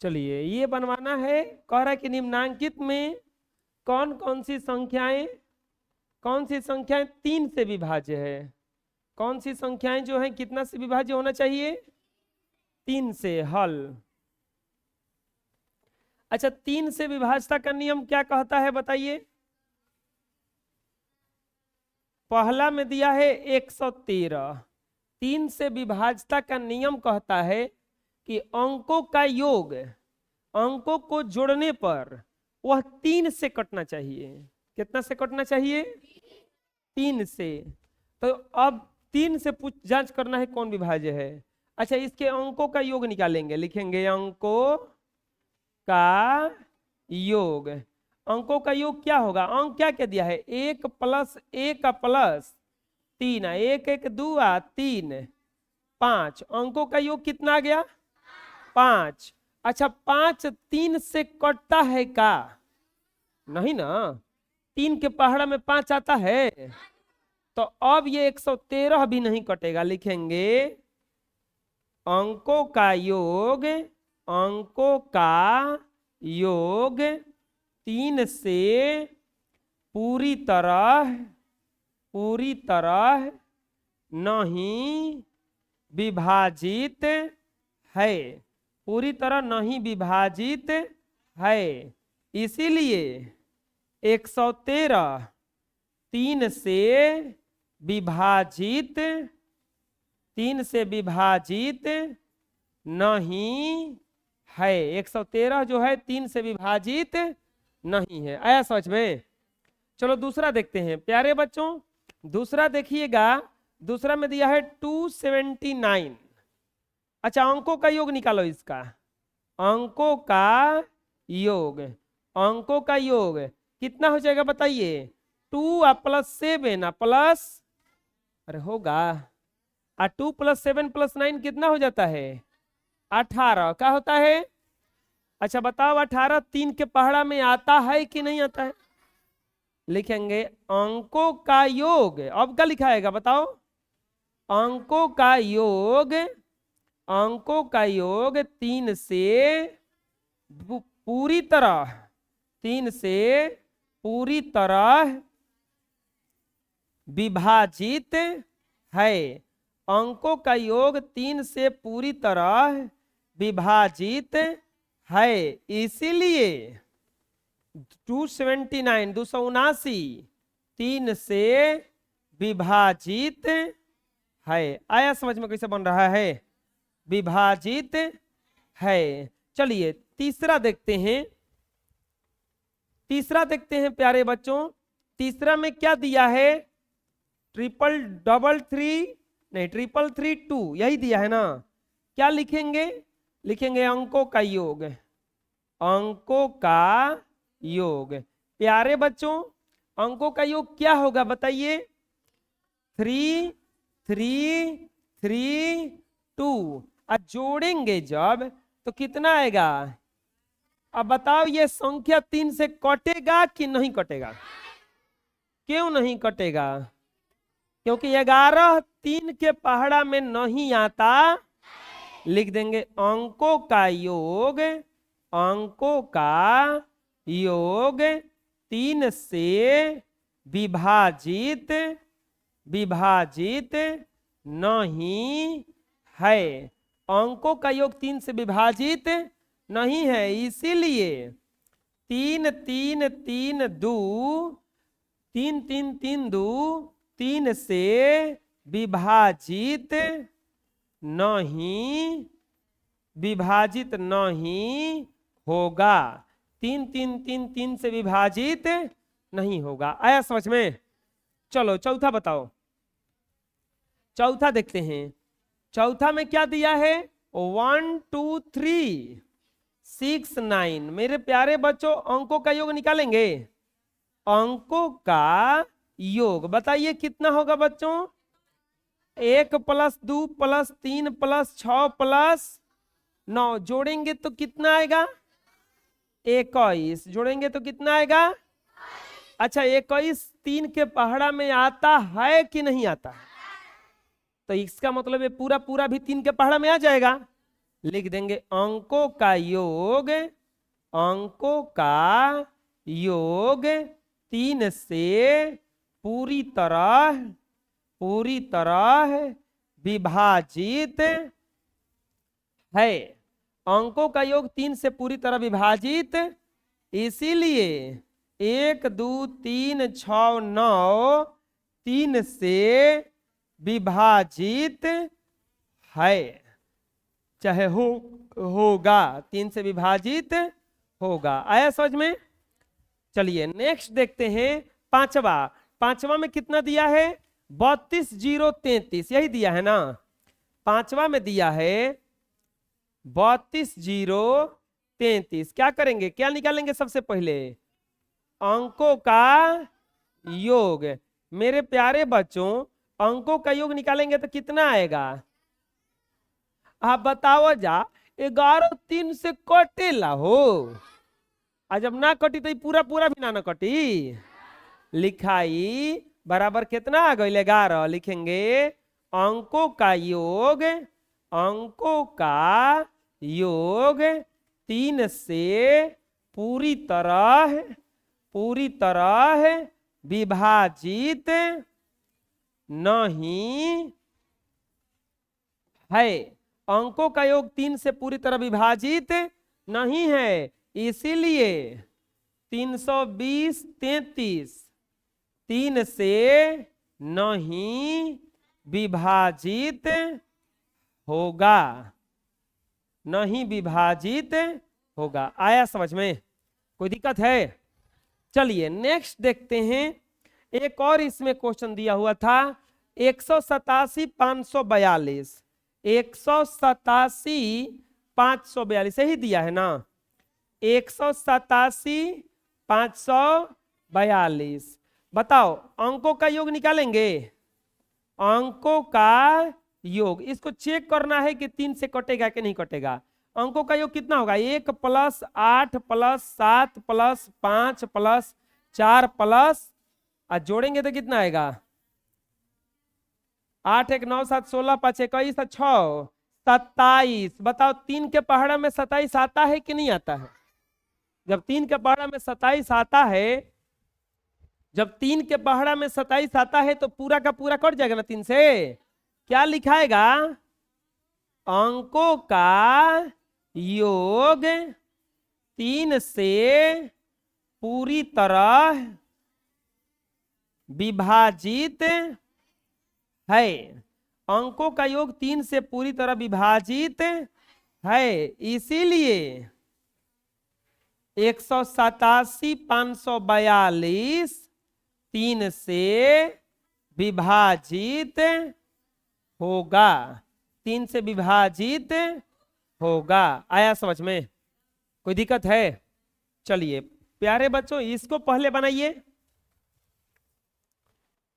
चलिए ये बनवाना है। कह रहा है कि निम्नांकित में कौन कौन सी संख्याएं 3 से विभाज्य है। कौन सी संख्याएं जो है कितना से विभाज्य होना चाहिए? 3 से। हल। अच्छा, 3 से विभाज्यता का नियम क्या कहता है बताइए? पहला में दिया है 113। 3 से विभाज्यता का नियम कहता है कि अंकों का योग अंकों को जोड़ने पर वह 3 से कटना चाहिए। कितना से कटना चाहिए? 3 से। तो अब 3 से जांच करना है कौन विभाज्य है। अच्छा, इसके अंकों का योग निकालेंगे। लिखेंगे अंकों का योग। अंकों का योग क्या होगा? अंक क्या क्या दिया है? 1 + 1 का प्लस 3, 1 1 2 3 5। अंकों का योग कितना आ गया? 5। अच्छा, 5 3 से कटता है का? नहीं ना। 3 के पहाड़ा में 5 आता है, तो अब ये 113 भी नहीं कटेगा। लिखेंगे अंकों का योग 3 से पूरी तरह नहीं विभाजित है। पूरी तरह नहीं विभाजित है, इसीलिए 113 3 से विभाजित नहीं है। 113 जो है 3 से विभाजित नहीं है। आया समझ में? चलो दूसरा देखते हैं प्यारे बच्चों। दूसरा देखिएगा। दूसरा में दिया है 279। अच्छा, अंकों का योग निकालो इसका। अंकों का योग कितना हो जाएगा बताइए? 2 + 7 प्लस, अरे होगा 2 + 7 + 9 कितना हो जाता है? 18 का होता है। अच्छा बताओ, 18 3 के पहाड़ा में आता है कि नहीं आता है? लिखेंगे अंकों का योग। अब क्या लिखाएगा बताओ? अंकों का योग 3 से पूरी तरह विभाजित है। अंकों का योग 3 से पूरी तरह विभाजित है, इसीलिए 279 3 से विभाजित है। आया समझ में कैसे बन रहा है? विभाजित है। चलिए तीसरा देखते हैं प्यारे बच्चों। तीसरा में क्या दिया है? 333 यही दिया है ना। क्या लिखेंगे? लिखेंगे अंकों का योग। प्यारे बच्चों, अंकों का योग क्या होगा बताइए? 3 3 3 2। अब जोड़ेंगे जब तो कितना आएगा? अब बताओ ये संख्या 3 से कटेगा कि नहीं कटेगा? क्यों नहीं कटेगा? क्योंकि 11 3 के पहाड़ा में नहीं आता। लिख देंगे अंकों का योग 3 से विभाजित नहीं है। अंकों का योग 3 से विभाजित नहीं है, इसीलिए 3 3 3 2 3 3 3 2 3 से विभाजित नहीं होगा। 3 3 3 3 से विभाजित नहीं होगा। आया समझ में? चलो चौथा बताओ। चौथा देखते हैं। चौथा में क्या दिया है? 1 2 3 6 9। मेरे प्यारे बच्चों, अंकों का योग निकालेंगे। अंकों का योग बताइए कितना होगा बच्चों? 1 + 2 + 3 + 6 + 9 जोड़ेंगे तो कितना आएगा? 21। जोड़ेंगे तो कितना आएगा? अच्छा, 21 3 के पहाड़ा में आता है कि नहीं आता? तो इसका मतलब ये पूरा भी 3 के पहाड़ा में आ जाएगा। लिख देंगे अंकों का योग, अंकों का योग 3 से पूरी तरह विभाजित है। अंकों का योग 3 से पूरी तरह विभाजित, इसीलिए 1 2 3 6 9 3 से विभाजित है, चाहे होगा 3 से विभाजित होगा। आया समझ में? चलिए नेक्स्ट देखते हैं पांचवा में कितना दिया है? 32 0 33, यही दिया है ना। पांचवा में दिया है 32 0 33। क्या करेंगे, क्या निकालेंगे? सबसे पहले अंकों का योग। मेरे प्यारे बच्चों, अंकों का योग निकालेंगे तो कितना आएगा? आप बताओ जा। 11 3 से कटेला हो, आज जब ना कटी तो पूरा भी ना कटी। लिखाई बराबर कितना आ गई? 11। लिखेंगे अंकों का योग, अंकों का योग 3 से पूरी तरह विभाजित नहीं है। अंकों का योग 3 से पूरी तरह विभाजित नहीं है, इसीलिए 320 33 3 से नहीं विभाजित होगा, नहीं विभाजित होगा। आया समझ में? कोई दिक्कत है? चलिए नेक्स्ट देखते हैं। एक और इसमें क्वेश्चन दिया हुआ था 187 542, 187 542 यही दिया है ना। 187 542 बताओ अंकों का योग निकालेंगे। अंकों का योग, इसको चेक करना है कि 3 से कटेगा कि नहीं कटेगा। अंकों का योग कितना होगा? 1 + 8 + 7 + 5 + 4 प्लस जोड़ेंगे तो कितना आएगा? 8 1 9 7 16 5 21 6 27। बताओ 3 के पहाड़ा में 27 आता है कि नहीं आता है? जब 3 के पहाड़ा में 27 आता है, जब 3 के पहाड़ा में 27 आता है तो पूरा का पूरा कट जाएगा ना 3 से। क्या लिखाएगा? अंकों का योग 3 से पूरी तरह विभाजित है। अंकों का योग 3 से पूरी तरह विभाजित है, इसीलिए 187 542 3 से विभाजित होगा, 3 से विभाजित होगा। आया समझ में? कोई दिक्कत है? चलिए प्यारे बच्चों, इसको पहले बनाइए,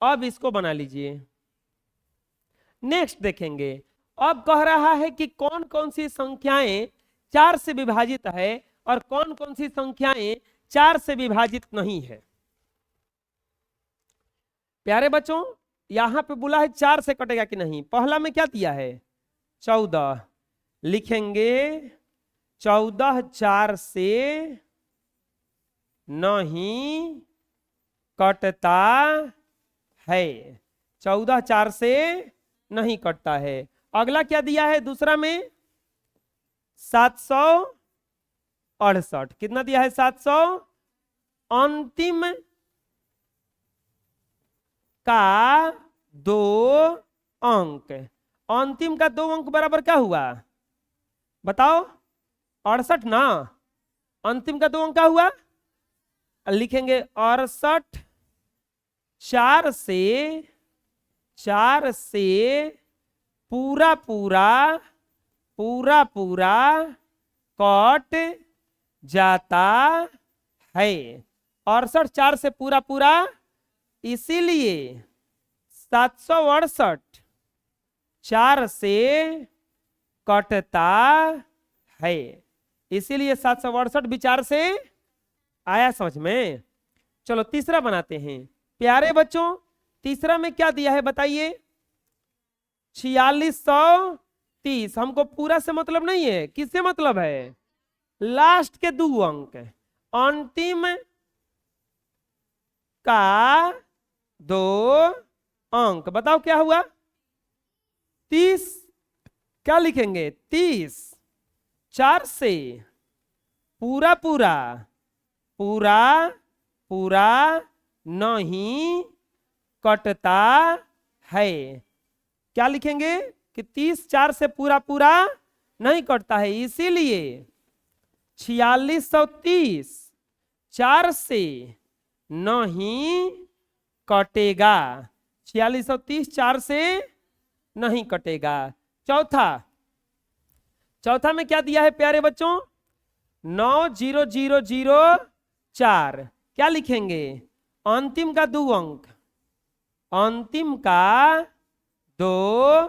अब इसको बना लीजिए। नेक्स्ट देखेंगे। अब कह रहा है कि कौन कौन सी संख्याएं 4 से विभाजित है और कौन कौन सी संख्याएं 4 से विभाजित नहीं है। प्यारे बच्चों, यहां पे बोला है 4 से कटेगा कि नहीं। पहला में क्या दिया है? 14। लिखेंगे 14 4 से नहीं कटता है। 14 4 से नहीं कटता है। अगला क्या दिया है? दूसरा में 768। कितना दिया है? 700। अंतिम का 2 अंक, अंतिम का 2 अंक बराबर क्या हुआ? बताओ। 68 ना। अंतिम का 2 अंक क्या हुआ? लिखेंगे 68 4 से पूरा कट जाता है। 68 4 से पूरा, इसीलिए 768 4 से कटता है, इसीलिए 768 भी 4 से। आया समझ में? चलो तीसरा बनाते हैं। प्यारे बच्चों, तीसरा में क्या दिया है बताइए? 4600 30। हमको पूरा से मतलब नहीं है, किससे मतलब है? लास्ट के 2 अंक, अंतिम का 2 अंक। बताओ क्या हुआ? 30। क्या लिखेंगे? 30 4 से पूरा पूरा, पूरा पूरा नहीं कटता है। क्या लिखेंगे कि 30 4 से पूरा पूरा नहीं कटता है, इसीलिए 4630 4 से नहीं कटेगा। 4630 4 से नहीं कटेगा। चौथा में क्या दिया है प्यारे बच्चों? 90004। क्या लिखेंगे? अंतिम का 2 अंक, अंतिम का 2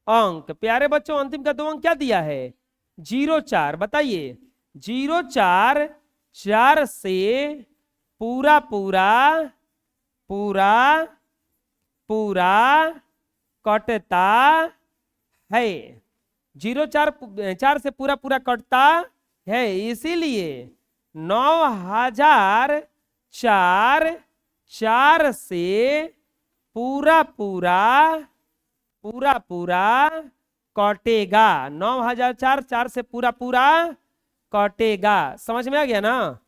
अंक। प्यारे बच्चों अंतिम का 2 अंक क्या दिया है? 04। बताइए 04 4 से पूरा पूरा, पूरा पूरा कटता है। 04 से पूरा पूरा कटता है, इसीलिए 9004 से पूरा पूरा, पूरा पूरा कटेगा। 9004 से पूरा पूरा कटेगा। समझ में आ गया ना?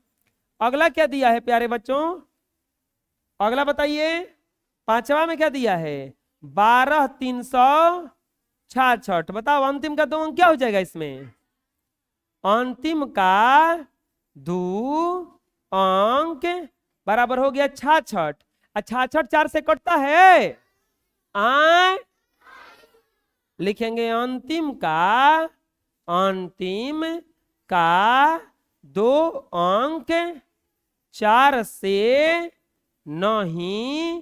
अगला क्या दिया है प्यारे बच्चों? अगला बताइए, 5वां में क्या दिया है? 12366। बताओ अंतिम का 2 अंक क्या हो जाएगा इसमें? अंतिम का 2 अंक बराबर हो गया 66। 66 4 से कटता है, लिखेंगे अंतिम का 2 अंक 4 से नहीं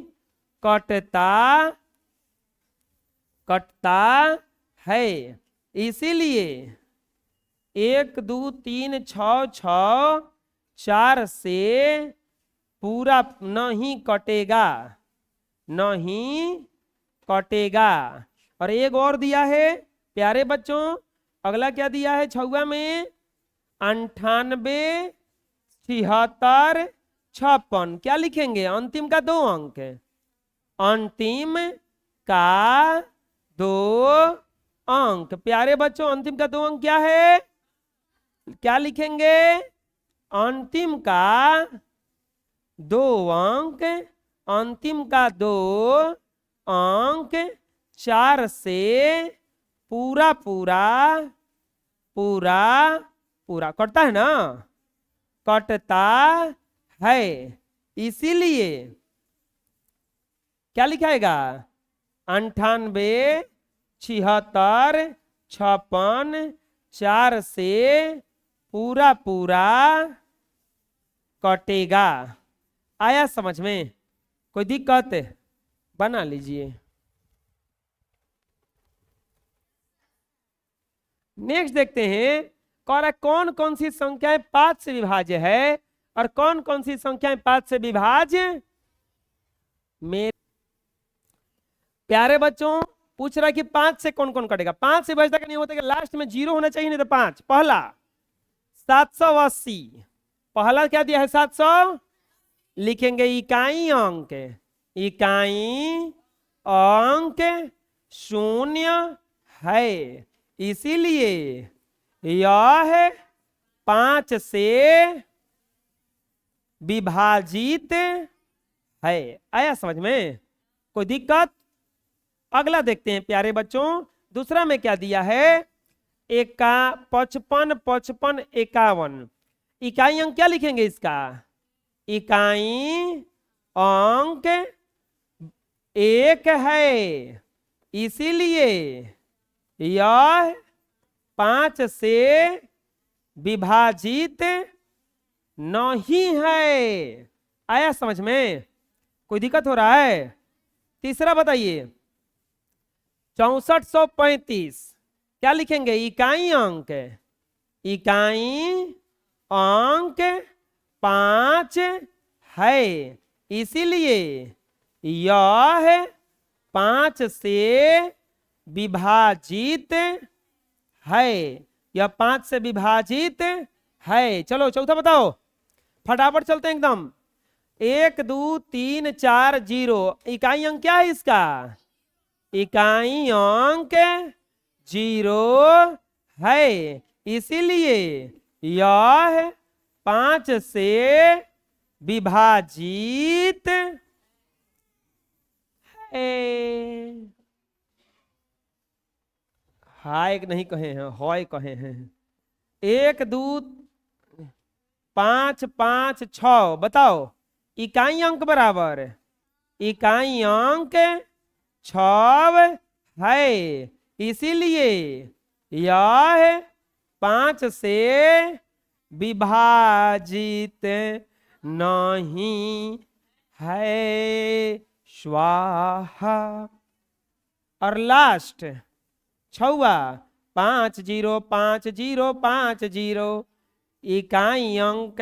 कटता है, इसीलिए 1 2 3 6 6 4 से पूरा नहीं कटेगा, नहीं कटेगा। और एक और दिया है प्यारे बच्चों, अगला क्या दिया है 6वां में? 98 76 56। क्या लिखेंगे? अंतिम का 2 अंक, अंतिम का 2 अंक। प्यारे बच्चों अंतिम का 2 अंक क्या है? क्या लिखेंगे? अंतिम का 2 अंक, अंतिम का 2 अंक 4 से पूरा पूरा, पूरा पूरा कटता है ना? कटता है, इसीलिए क्या लिखाएगा? 98 76 56 4 से पूरा पूरा कटेगा। आया समझ में? कोई दिक्कत? बना लीजिए। नेक्स्ट देखते हैं, कह रहा है कौन कौन सी संख्याएं 5 से विभाज्य है और कौन कौन सी संख्याएं 5 से विभाज्य। मेरे प्यारे बच्चों पूछ रहा है कि 5 से कौन कौन कटेगा। 5 से विभाज्यता का नहीं होता कि लास्ट में 0 होना चाहिए, नहीं तो 5। पहला 780। पहला क्या दिया है? 700। लिखेंगे इकाई अंक, इकाई अंक 0 है, इसीलिए यह 5 से विभाजित है। आया समझ में? कोई दिक्कत? अगला देखते हैं प्यारे बच्चों, दूसरा में क्या दिया है? 55 55 51। इकाई अंक क्या लिखेंगे इसका? इकाई अंक 1 है, इसीलिए यह 5 से विभाजित नहीं है। आया समझ में? कोई दिक्कत हो रहा है? तीसरा बताइए, 6435। क्या लिखेंगे? इकाई अंक, इकाई अंक 5 है, इसीलिए यह 5 से विभाजित है, यह 5 से विभाजित है। चलो चौथा बताओ, फटाफट चलते हैं एकदम। 1 2 3 4 0, इकाई अंक क्या है इसका? इकाई अंक 0 है, इसीलिए यह 5 से विभाजित है। हाय नहीं कहे हैं, हॉय कहे हैं। 1 2 5 5 6, बताओ इकाई अंक बराबर, इकाई अंक 6 है, इसीलिए यह 5 से विभाजित नहीं है। स्वाहा। और लास्ट छवा, 5 0 5 0 5 0, इकाई अंक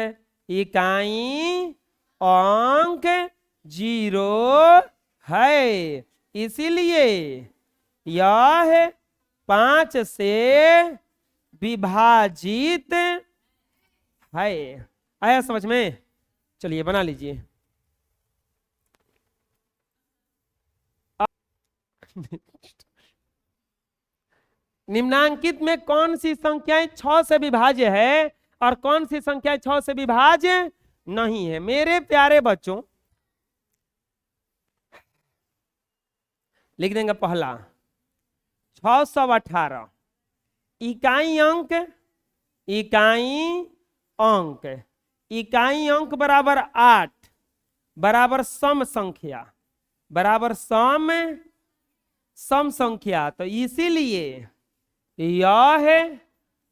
0 है, इसीलिए यह 5 से विभाजित है। आया समझ में? चलिए बना लीजिए। निम्नांकित में कौन सी संख्याएं 6 से विभाज्य है और कौन सी संख्याएं 6 से विभाज्य नहीं है? मेरे प्यारे बच्चों, लिख देंगे पहला 618, इकाई अंक, इकाई अंक, इकाई अंक बराबर 8 बराबर सम संख्या, बराबर सम संख्या, तो इसीलिए यह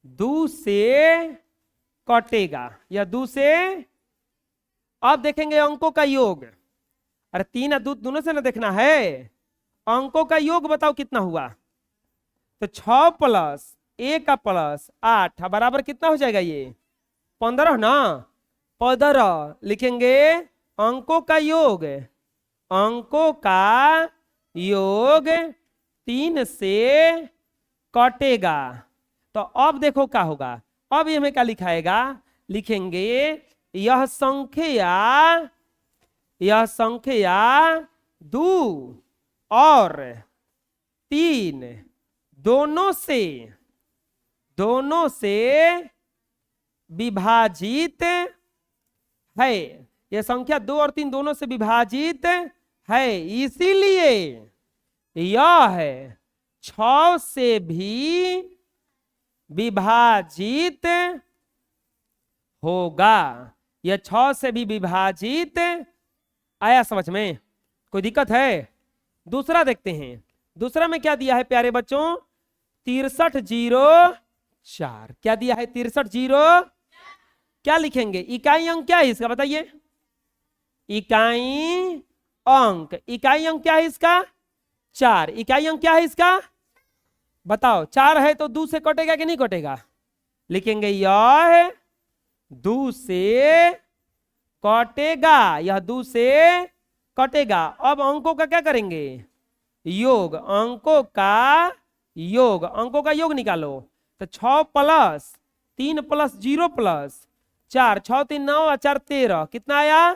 2 से कटेगा, यह 2 से। अब देखेंगे अंकों का योग। अरे 3 और 2 दोनों से ना देखना है, अंकों का योग बताओ कितना हुआ? तो 6 प्लस 1 प्लस 8 बराबर कितना हो जाएगा? ये 15 ना, 15 लिखेंगे। अंकों का योग, अंकों का योग 3 से कटेगा, तो अब देखो क्या होगा। अब ये हमें क्या लिखाएगा? लिखेंगे यह संख्या 2 और 3 दोनों से विभाजित है। यह संख्या 2 और 3 दोनों से विभाजित है, इसीलिए यह 6 से भी विभाजित होगा। यह 6 से भी विभाजित। आया समझ में? कोई दिक्कत है? दूसरा देखते हैं। दूसरा में क्या दिया है प्यारे बच्चों? 6304। क्या दिया है? 6304। क्या लिखेंगे? इकाई अंक क्या है इसका बताइए? इकाई अंक, इकाई अंक क्या है इसका? 4। इकाई अंक क्या है इसका? बताओ। 4 है तो 2 से कटेगा कि नहीं कटेगा? लिखेंगे यह 2 से कटेगा, यह 2 से कटेगा। अब अंकों का क्या करेंगे? योग, अंकों का योग, अंकों का योग निकालो। तो 6 प्लस 3 प्लस 0 प्लस 4, 6 3 9 और 4 13, कितना आया?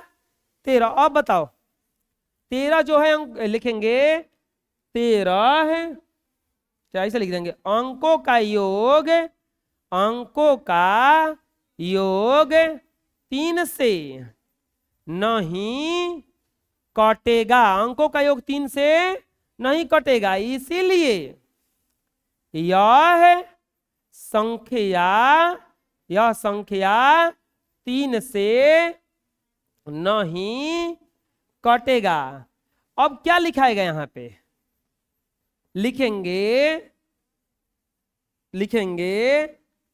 13। अब बताओ 13 जो है अंक लिखेंगे 13 है, ऐसे लिख देंगे अंकों का योग, अंकों का योग 3 से नहीं कटेगा, अंकों का योग 3 से नहीं कटेगा, इसीलिए यह संख्या 3 से नहीं कटेगा। अब क्या लिखाएगा यहां पे? लिखेंगे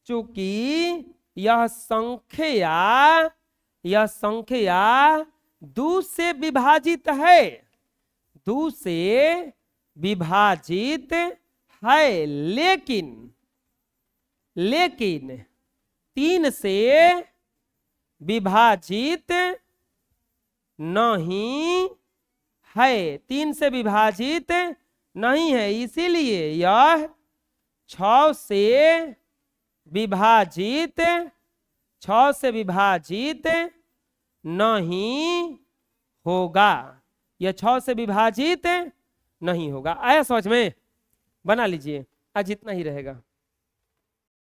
चूंकि यह संख्या 2 से विभाजित है, 2 से विभाजित है, लेकिन 3 से विभाजित नहीं है, 3 से विभाजित नहीं है, इसीलिए यह 6 से विभाजित 6 से विभाजित नहीं होगा। यह 6 से विभाजित नहीं होगा। आया समझ में? बना लीजिए, आज इतना ही रहेगा।